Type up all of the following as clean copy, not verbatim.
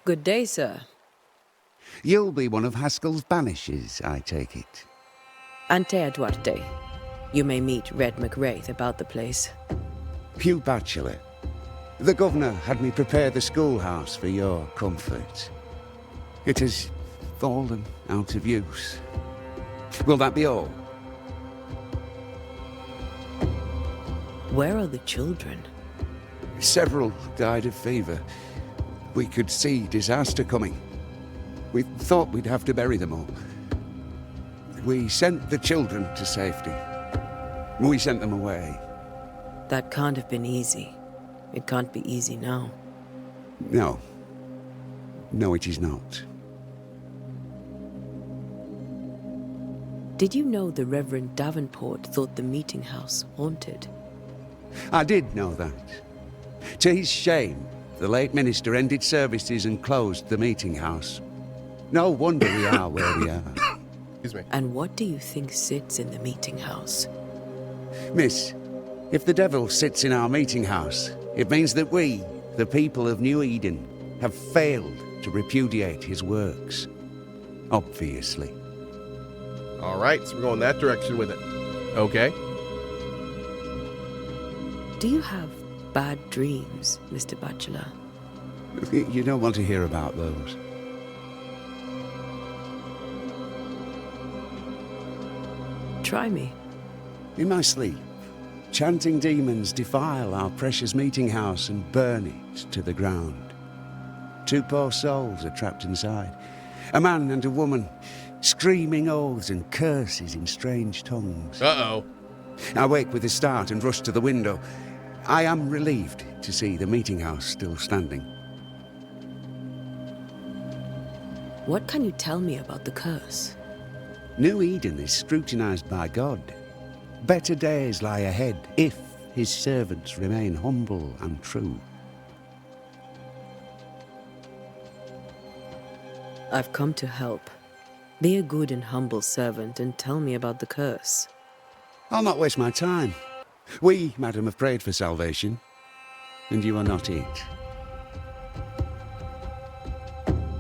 Good day, sir. You'll be one of Haskell's Banishers, I take it. Antea Duarte. You may meet Red McWraith about the place. Hugh Bachelor. The governor had me prepare the schoolhouse for your comfort. It has fallen out of use. Will that be all? Where are the children? Several died of fever. We could see disaster coming. We thought we'd have to bury them all. We sent the children to safety. We sent them away. That can't have been easy. It can't be easy now. No. No, it is not. Did you know the Reverend Davenport thought the meeting house haunted? I did know that. To his shame, the late minister ended services and closed the meeting house. No wonder we are where we are. Excuse me. And what do you think sits in the meeting house? Miss, if the devil sits in our meeting house, it means that we, the people of New Eden, have failed to repudiate his works. Obviously. All right, so we're going that direction with it. Okay. Do you have bad dreams, Mr. Bachelor? You don't want to hear about those. Try me. In my sleep, chanting demons defile our precious meeting house and burn it to the ground. 2 poor souls are trapped inside. A man and a woman, screaming oaths and curses in strange tongues. Uh-oh. I wake with a start and rush to the window. I am relieved to see the meeting house still standing. What can you tell me about the curse? New Eden is scrutinized by God. Better days lie ahead if his servants remain humble and true. I've come to help. Be a good and humble servant and tell me about the curse. I'll not waste my time. We, madam, have prayed for salvation, and you are not it.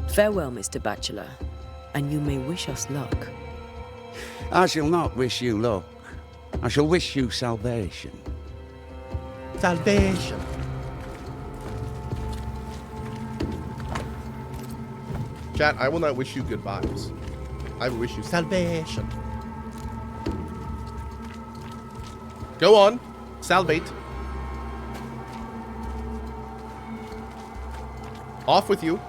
Farewell, Mr. Bachelor, and you may wish us luck. I shall not wish you luck. I shall wish you salvation. Salvation. Chat, I will not wish you good vibes. I will wish you salvation. Go on. Salvate. Off with you.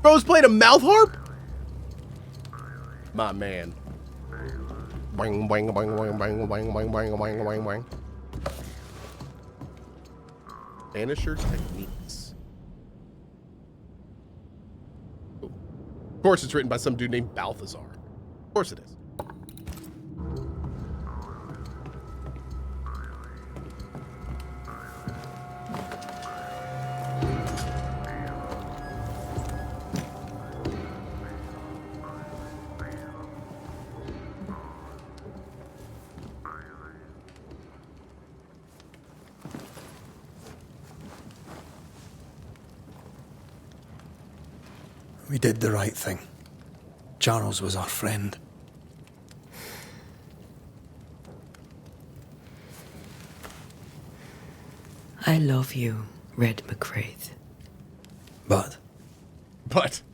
Bro's playing a mouth harp? My man. Bang, bang, bang, bang, bang, bang, bang, bang, bang, bang, bang. Banisher techniques. Ooh. Of course it's written by some dude named Balthazar. Of course it is. We did the right thing. Charles was our friend. I love you, Red McWraith. But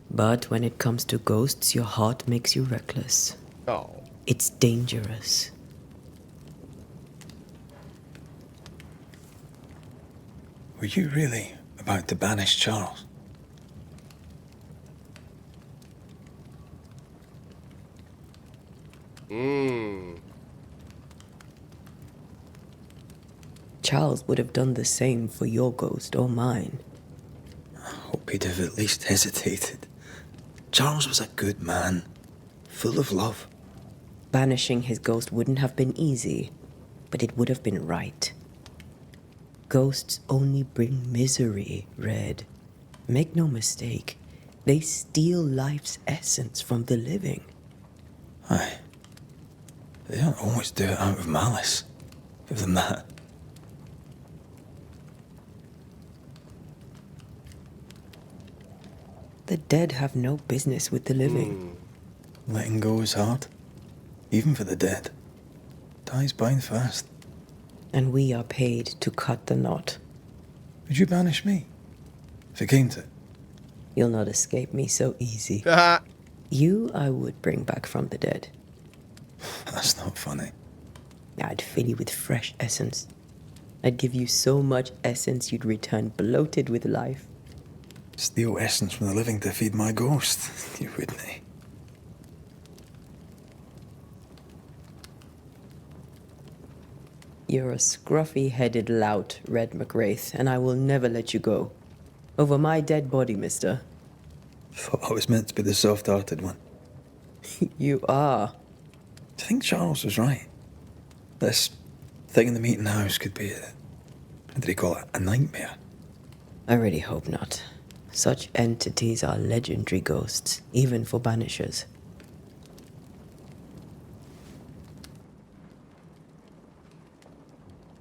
But when it comes to ghosts, your heart makes you reckless. Oh. It's dangerous. were you really about to banish Charles? Charles would have done the same for your ghost or mine. I hope he'd have at least hesitated. Charles was a good man, full of love. Banishing his ghost wouldn't have been easy, but it would have been right. Ghosts only bring misery, Red. Make no mistake, they steal life's essence from the living. Aye. They don't always do it out of malice. Give them that. The dead have no business with the living. Letting go is hard. Even for the dead. Ties bind fast. And we are paid to cut the knot. Would you banish me? If it came to it? You'll not escape me so easy. You I would bring back from the dead. That's not funny. I'd fill you with fresh essence. I'd give you so much essence you'd return bloated with life. Steal essence from the living to feed my ghost. You wouldn't, eh? You're a scruffy-headed lout, Red McWraith, and I will never let you go. Over my dead body, mister. Thought I was meant to be the soft-hearted one. You are. Do you think Charles was right? This thing in the meeting house could be what did he call it? A nightmare? I really hope not. Such entities are legendary ghosts, even for Banishers.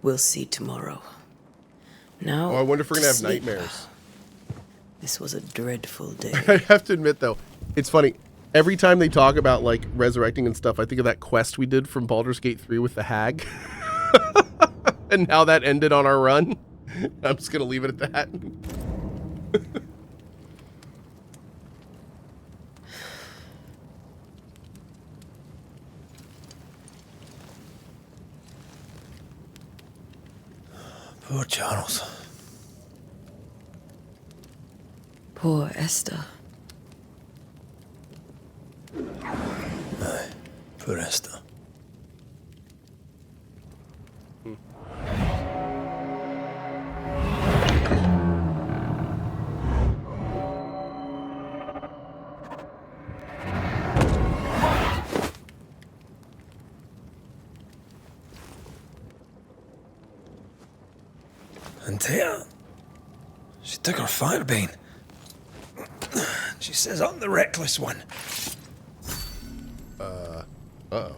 We'll see tomorrow. Now. Oh, I wonder if we're gonna have sleep. nightmares. This was a dreadful day. I have to admit, though, it's funny. Every time they talk about, like, resurrecting and stuff, I think of that quest we did from Baldur's Gate 3 with the hag. And how that ended on our run. I'm just going to leave it at that. Poor Charles. Poor Esther. Aye, poor Esther. And Tia, she took her firebane. She says I'm the reckless one. Uh-oh.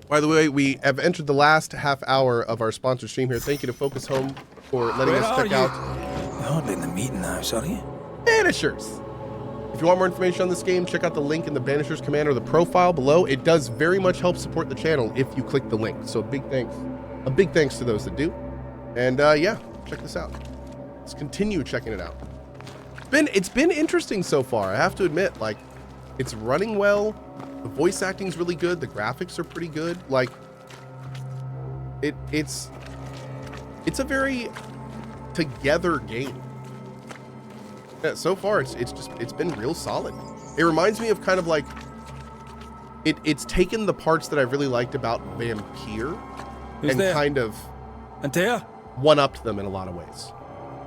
By the way, we have entered the last half hour of our sponsor stream here. Thank you to Focus Home for letting us check out You're hardly in the meeting house, are you? Banishers. If you want more information on this game, check out the link in the Banishers command or the profile below. It does very much help support the channel if you click the link. So a big thanks to those that do. And yeah, check this out. Let's continue checking it out. It's been interesting so far, I have to admit. Like, it's running well. The voice acting's really good. The graphics are pretty good. Like, it's a very together game. Yeah, so far it's been real solid. It reminds me of kind of like it's taken the parts that I really liked about Vampire and there? kind of Antea? one-upped them in a lot of ways.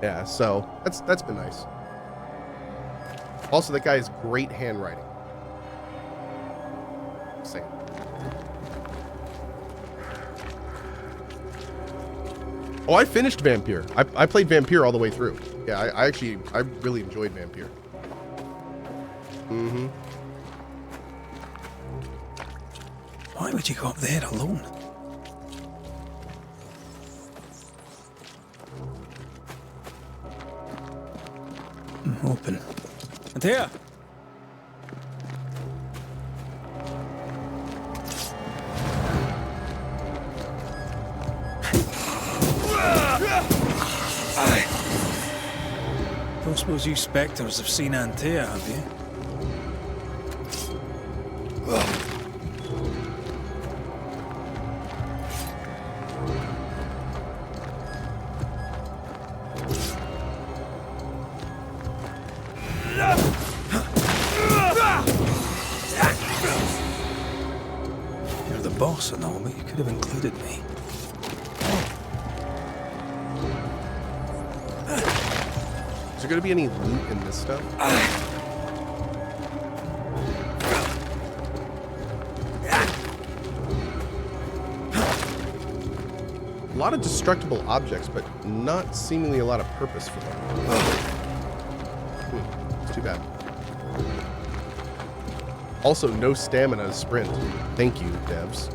Yeah, so that's been nice. Also, that guy has great handwriting. Same. Oh, I finished Vampire. I played Vampire all the way through. Yeah, I really enjoyed Vampire. Mm-hmm. Why would you go up there alone? Open. Antea! Don't suppose you spectres have seen Antea, have you? You're the boss and all, but you could have included me. Is there going to be any loot in this stuff? A lot of destructible objects, but not seemingly a lot of purpose for them. It's too bad. Also, no stamina to sprint. Thank you, devs.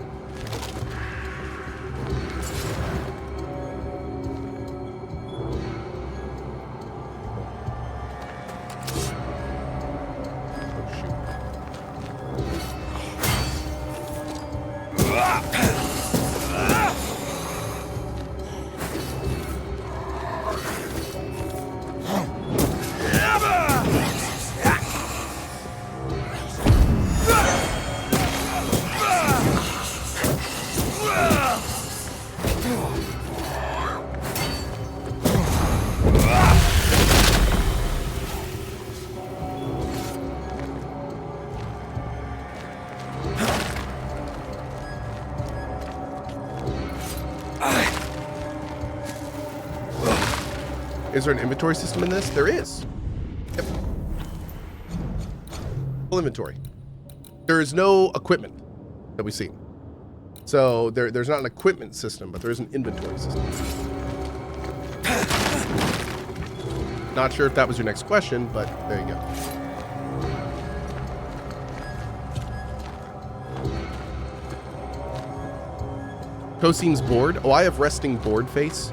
Is there an inventory system in this? There is. Yep. Full inventory. There is no equipment that we see. So there's not an equipment system, but there is an inventory system. Not sure if that was your next question, but there you go. Cohh seems bored. Oh, I have resting bored face.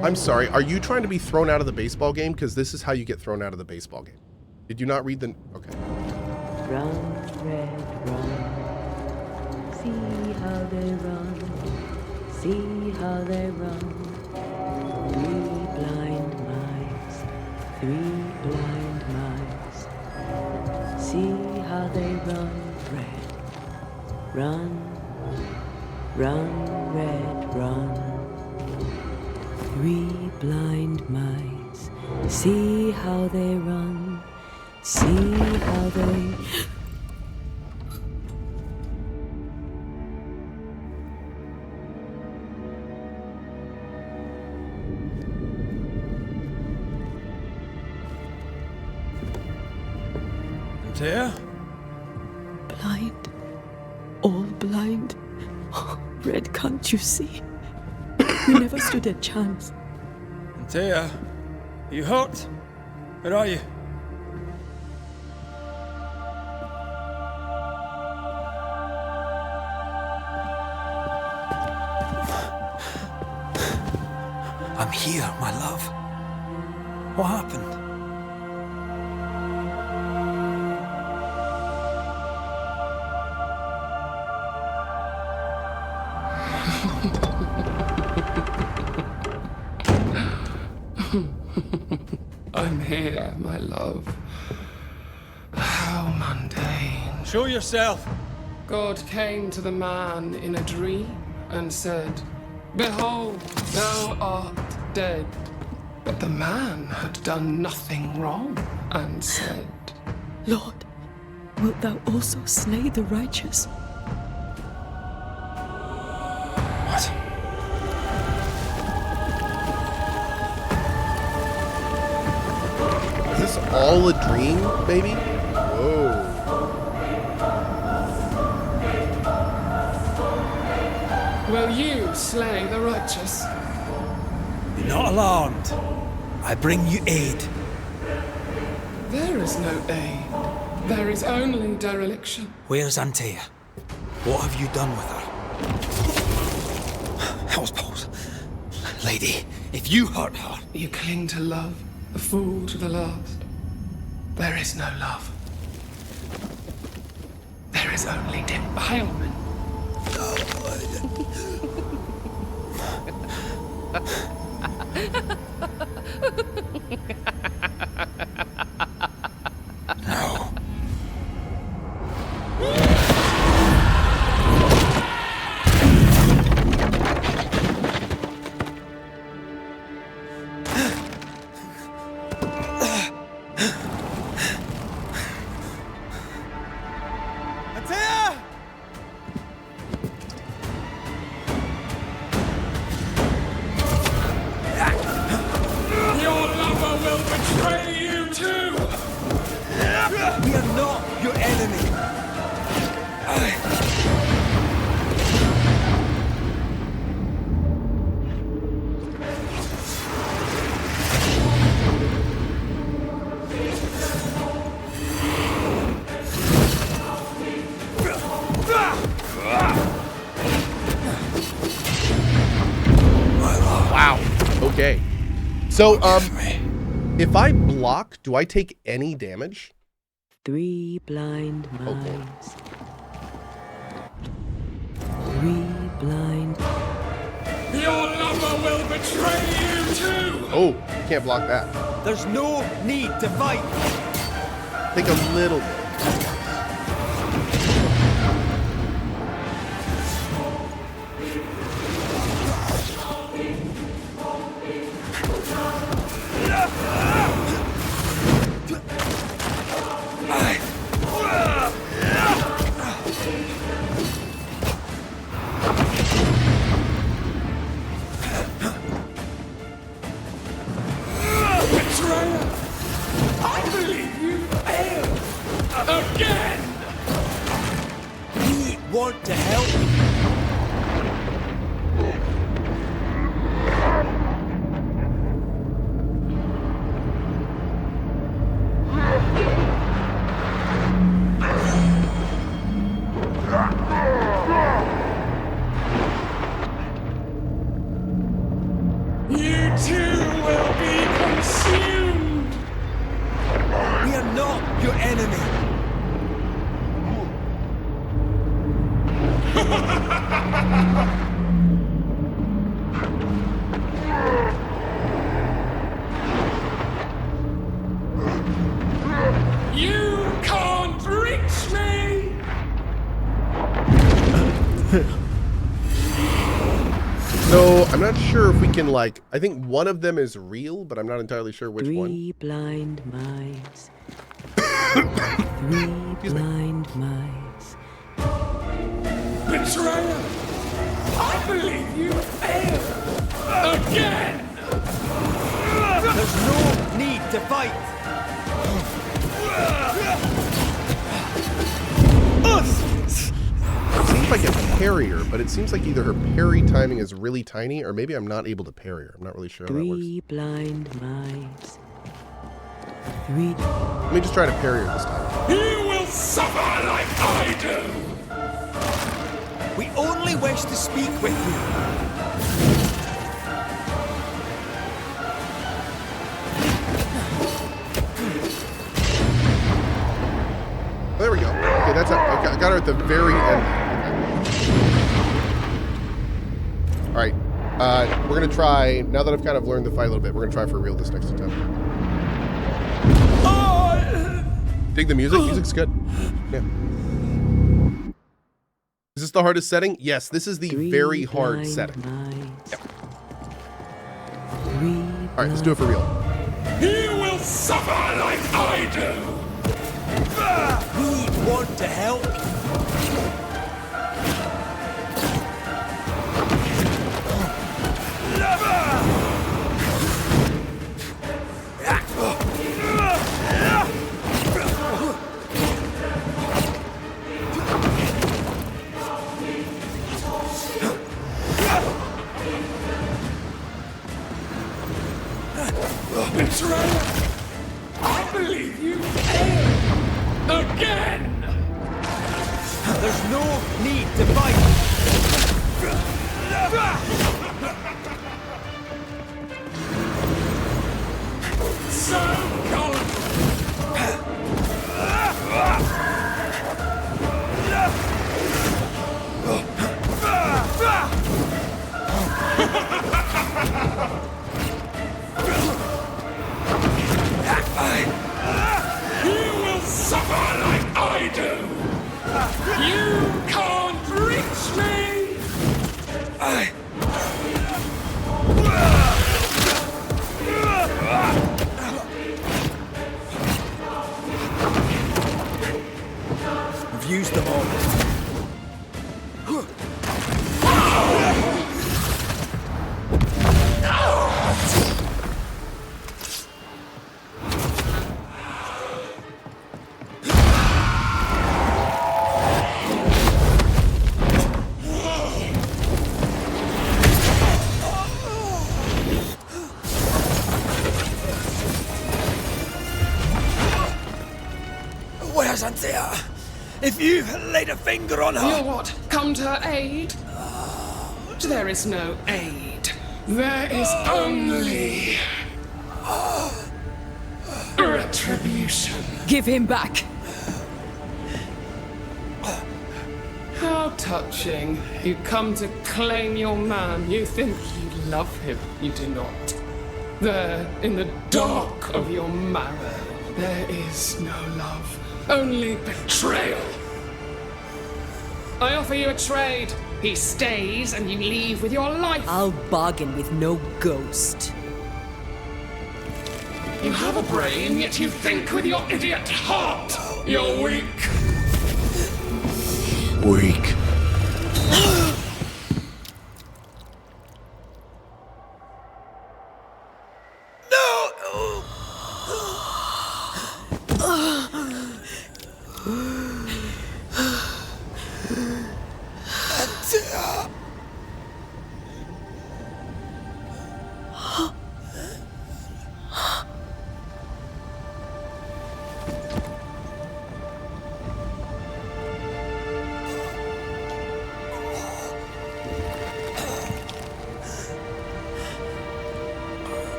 I'm sorry, are you trying to be thrown out of the baseball game? Because this is how you get thrown out of the baseball game. Did you not read the... Okay. Run, red, run. See how they run. See how they run. 3 blind mice. 3 blind mice. See how they run, red. Run. Run, red, run. 3 blind mice, see how they run, see how they... Antea? Blind, all blind. Red, can't you see? We never stood a chance. Antea, are you hurt? Where are you? I'm here, my love. What happened? I'm here, my love. How mundane. Show yourself. God came to the man in a dream and said, "Behold, thou art dead." But the man had done nothing wrong and said, Lord, wilt thou also slay the righteous? What? Is this all a dream, baby? Whoa. "Will you slay the righteous?" Be not alarmed. I bring you aid. There is no aid. There is only dereliction. Where's Antea? What have you done with her? House Paws. Lady, if you hurt her... You cling to love, a fool to the last. There is no love. There is only defilement. No. Your lover will betray you too! We are not your enemy. Wow. Okay. So, if I block, do I take any damage? 3 blind Oh, mice. 3 blind. Your lover will betray you too! Oh, can't block that. There's no need to fight. Take a little bit. Betrayer! I believe you failed! Again! We want to help. You too will be consumed! We are not your enemy. You can't reach me! So, I'm not sure if we can, like, I think one of them is real, but I'm not entirely sure which 3 one. blind mice. 3 blind mice. Betrayer! I believe you failed! Again! There's no need to fight. Seems like a parrier, but it seems like either her parry timing is really tiny, or maybe I'm not able to parry her. I'm not really sure how that works. 3 blind mice. 3. Let me just try to parry her this time. You will suffer like I do! We only wish to speak with you. There we go. Okay, that's it. Okay, I got her at the very end. All right. We're gonna try. Now that I've kind of learned the fight a little bit, we're gonna try for real this next attempt. Dig the music. Music's good. Yeah. Is this the hardest setting? Yes, this is the 3 very hard blind setting. mice. Yep. 3 All right, let's do it for real. You will suffer like I do! We want to help. Betrayer! I believe you failed! Again! There's no need to fight. So colorful! You will suffer like I do! You can't reach me! We've used them all. Yes, Anthea. If you've laid a finger on her... You'll what? Come to her aid? There is no aid. There is only... retribution. Give him back. How touching. You come to claim your man. You think you love him. You do not. There, in the dark of your marrow, there is no love. Only betrayal. I offer you a trade. He stays and you leave with your life. I'll bargain with no ghost. You have a brain, yet you think with your idiot heart. You're weak. Weak.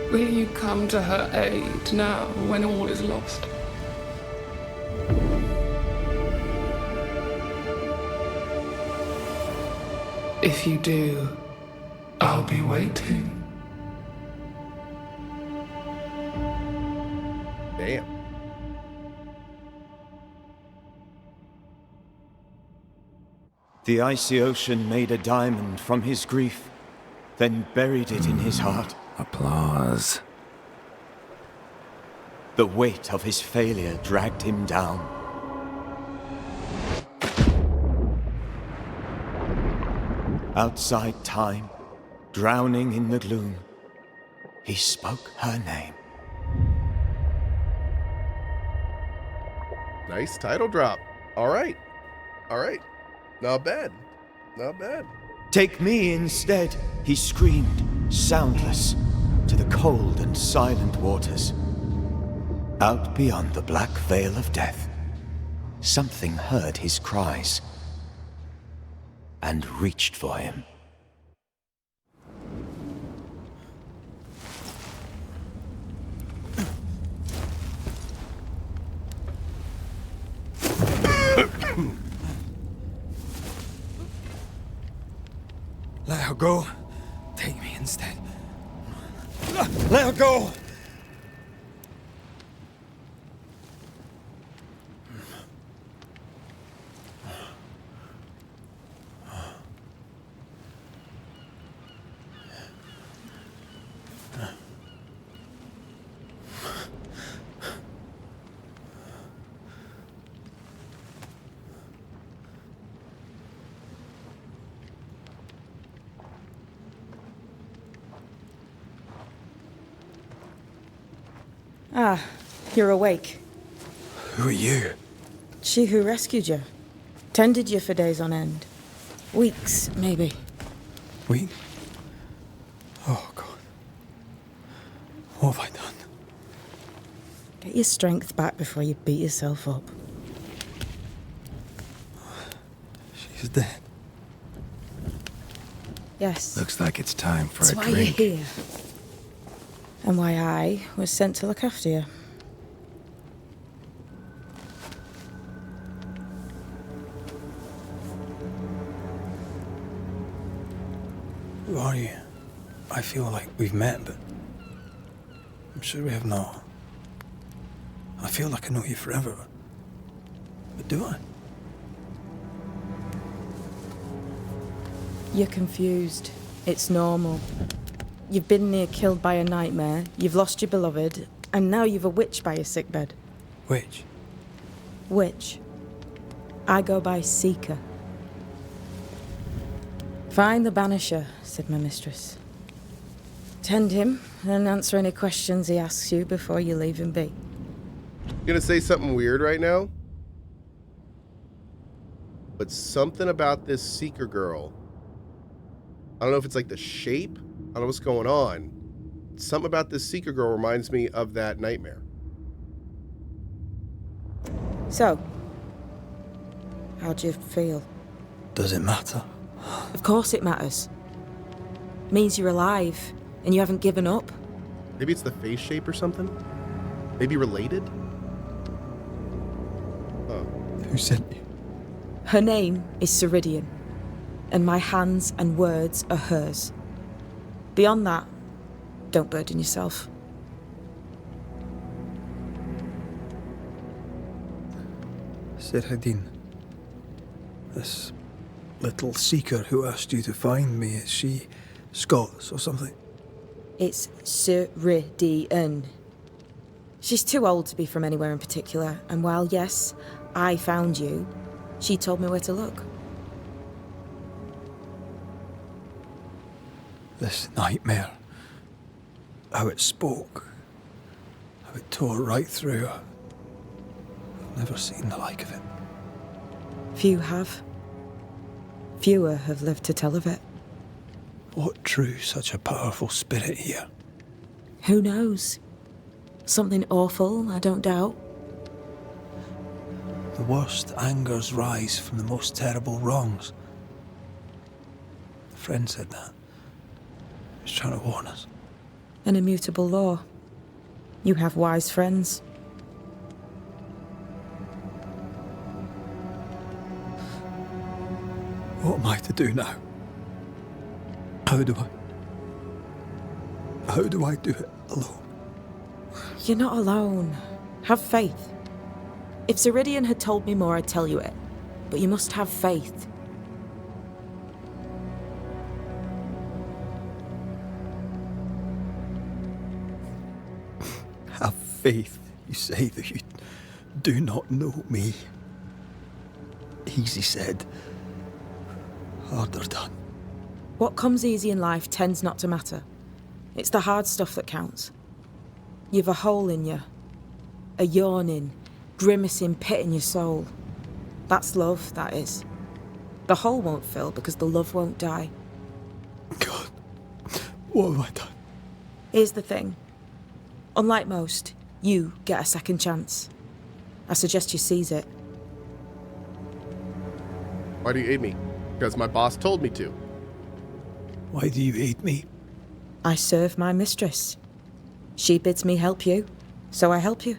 Will you come to her aid now when all is lost? If you do, I'll be waiting. Damn. The icy ocean made a diamond from his grief, then buried it in his heart. Applause. The weight of his failure dragged him down. Outside time, drowning in the gloom, he spoke her name. Nice title drop. All right. All right. Not bad. Not bad. Take me instead, he screamed, soundless, to the cold and silent waters. Out beyond the black veil of death, something heard his cries and reached for him. Let her go. Take me instead. Let her go! Ah, you're awake. Who are you? She who rescued you. Tended you for days on end. Weeks, maybe. We? Oh, God. What have I done? Get your strength back before you beat yourself up. She's dead. Yes. Looks like it's time for That's a why drink. you're here. And why I was sent to look after you. Who are you? I feel like we've met, but I'm sure we have not. I feel like I know you forever, but do I? You're confused. It's normal. You've been near killed by a nightmare, you've lost your beloved, and now you've a witch by your sickbed. Which? Witch. I go by Seeker. Find the Banisher, said my mistress. Tend him, and answer any questions he asks you before you leave him be. Gonna say something weird right now, but something about this Seeker girl. I don't know if it's like the shape. I don't know what's going on, something about this Seeker girl reminds me of that nightmare. So, how'd you feel? Does it matter? Of course it matters. Means you're alive, and you haven't given up. Maybe it's the face shape or something? Maybe related? Oh. Who sent you? Her name is Ceridian, and my hands and words are hers. Beyond that, don't burden yourself. Ceridian. This little seeker who asked you to find me, is she Scots or something? It's Ceridian. She's too old to be from anywhere in particular, and while, yes, I found you, she told me where to look. This nightmare. How it spoke. How it tore right through her. I've never seen the like of it. Few have. Fewer have lived to tell of it. What drew such a powerful spirit here? Who knows? Something awful, I don't doubt. The worst angers rise from the most terrible wrongs. The friend said that. He was trying to warn us. An immutable law. You have wise friends. What am I to do now? How do I do it alone? You're not alone. Have faith. If Ceridian had told me more, I'd tell you it. But you must have faith. Have faith, you say, that you do not know me. Easy said, harder done. What comes easy in life tends not to matter. It's the hard stuff that counts. You've a hole in you. A yawning, grimacing pit in your soul. That's love, that is. The hole won't fill because the love won't die. God, what have I done? Here's the thing. Unlike most, you get a second chance. I suggest you seize it. Why do you aid me? Because my boss told me to. Why do you hate me? I serve my mistress. She bids me help you, so I help you.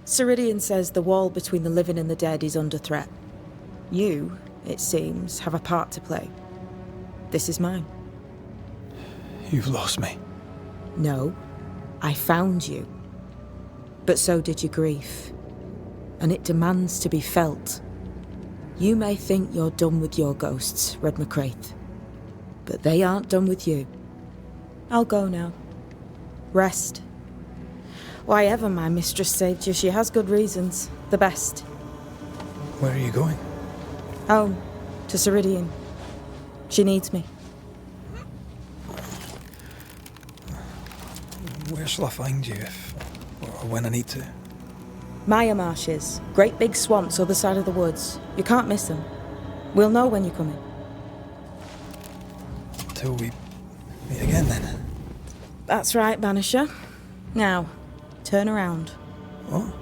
Ceridian says the wall between the living and the dead is under threat. You, it seems, have a part to play. This is mine. You've lost me. No, I found you. But so did your grief. And it demands to be felt. You may think you're done with your ghosts, Red McCraith. But they aren't done with you. I'll go now. Rest. Why ever my mistress saved you, she has good reasons. The best. Where are you going? Home. To Ceridian. She needs me. Where shall I find you if, or when I need to? Maya Marshes. Great big swamps other side of the woods. You can't miss them. We'll know when you're coming. Till we meet again then. That's right, Banisher. Now, turn around. What?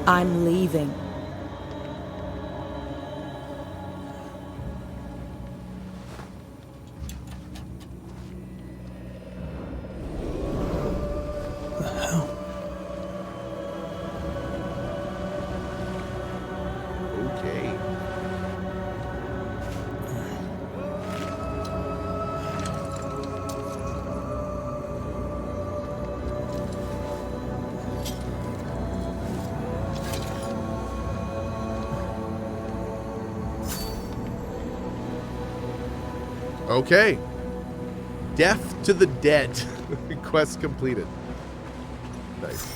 I'm leaving. The hell? Okay. Okay. Death to the dead. Quest completed. Nice.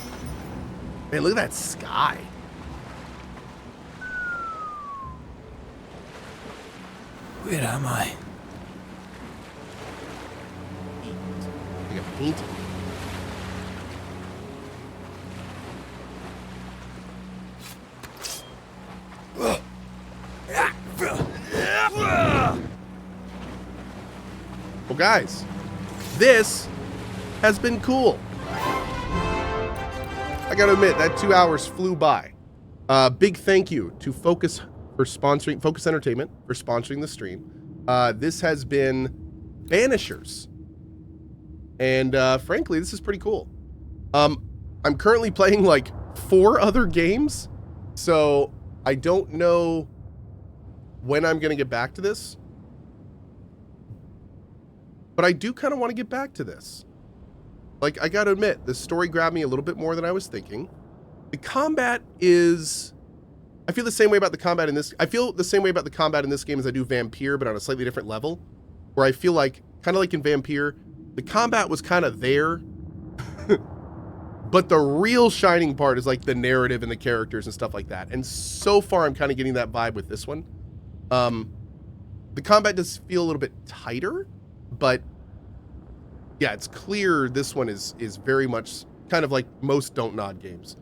Man, look at that sky. Where am I? Like a painting. Well, guys, this has been cool. I gotta admit, that 2 hours flew by. Big thank you to Focus Entertainment for sponsoring the stream. This has been Banishers. And frankly, this is pretty cool. I'm currently playing like 4 other games, so I don't know when I'm gonna get back to this. But I do kind of want to get back to this. Like, I gotta admit, the story grabbed me a little bit more than I was thinking. The combat is... I feel the same way about the combat in this... I feel the same way about the combat in this game as I do Vampire, but on a slightly different level. Where I feel like, kind of like in Vampire, the combat was kind of there. But the real shining part is like the narrative and the characters and stuff like that. And so far, I'm kind of getting that vibe with this one. The combat does feel a little bit tighter, but... yeah, it's clear this one is very much kind of like most Don't Nod games.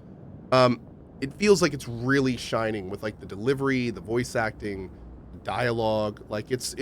It feels like it's really shining with like the delivery, the voice acting, dialogue. Like it's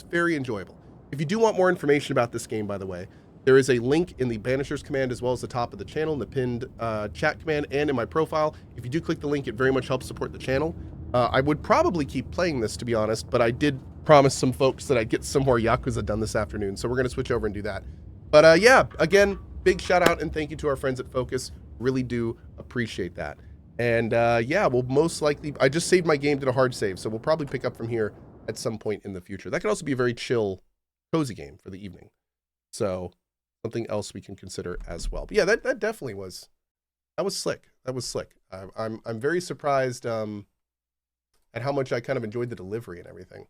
very enjoyable. If you do want more information about this game, by the way, there is a link in the Banishers command as well as the top of the channel in the pinned chat command and in my profile. If you do click the link, it very much helps support the channel. I would probably keep playing this, to be honest, but I did promise some folks that I'd get some more Yakuza done this afternoon, so we're going to switch over and do that. But yeah, again, big shout out and thank you to our friends at Focus. Really do appreciate that. And yeah, we'll most likely... I just saved my game, did a hard save, so we'll probably pick up from here at some point in the future. That could also be a very chill, cozy game for the evening. So something else we can consider as well. But yeah, that definitely was... that was slick. That was slick. I'm very surprised at how much I kind of enjoyed the delivery and everything.